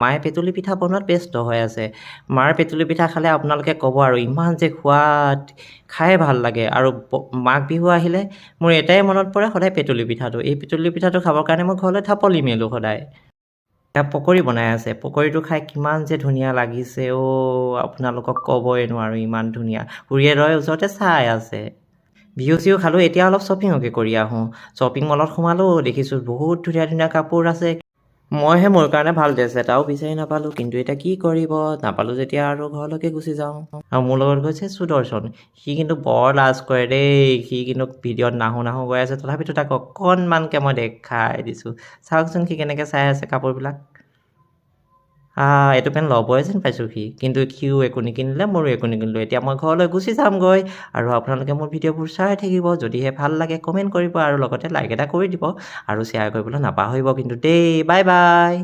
মায়ে পেটুলি পিঠা বনোৱাত ব্যস্ত হৈ আছে। মাৰ পেটুলি পিঠা খালে আপোনালোকে ক'ব আৰু ইমান যে সোৱাদ, খাই ভাল লাগে। আৰু মাঘ বিহু আহিলে মোৰ এটাই মনত পৰে সদায় পেটুলি পিঠাটো। এই পেটুলি পিঠাটো খাবৰ কাৰণে মই ঘৰলৈ ঢাপলি মেলোঁ সদায়। এতিয়া পকৰি বনাই আছে। পকৰিটো খাই কিমান যে ধুনীয়া লাগিছে আপোনালোকক ক'বই নোৱাৰোঁ, ইমান ধুনীয়া। খুৰীয়েৰাই ওচৰতে চাই আছে। বিহু চিহু খালোঁ, এতিয়া অলপ শ্বপিঙকে কৰি আহোঁ। শ্বপিং মলত সোমালোঁ, দেখিছোঁ বহুত ধুনীয়া ধুনীয়া কাপোৰ আছে। মইহে মোৰ কাৰণে ভাল ড্ৰেছ এটাও বিচাৰি নাপালোঁ, কিন্তু এতিয়া কি কৰিব, নাপালোঁ যেতিয়া আৰু ঘৰলৈকে গুচি যাওঁ। আৰু মোৰ লগত গৈছে সুদৰ্শন। সি কিন্তু বৰ লাজ কৰে দেই, সি কিন্তু ভিডিঅ'ত নাহোঁ নাহোঁ গৈ আছে, তথাপিতো তাক অকণমানকৈ মই দেখাই দিছোঁ। চাওকচোন সি কেনেকৈ চাই আছে কাপোৰবিলাক। এইটো পেণ্ট ল'বই যেন পাইছোঁ সি, কিন্তু সিও একো নিকিনিলে, মোৰো একো নিকিনিলোঁ। এতিয়া মই ঘৰলৈ গুচি যামগৈ, আৰু আপোনালোকে মোৰ ভিডিঅ'বোৰ চাই থাকিব। যদিহে ভাল লাগে কমেণ্ট কৰিব, আৰু লগতে লাইক এটা কৰি দিব, আৰু শ্বেয়াৰ কৰিবলৈ নাপাহৰিব কিন্তু দেই। Bye bye.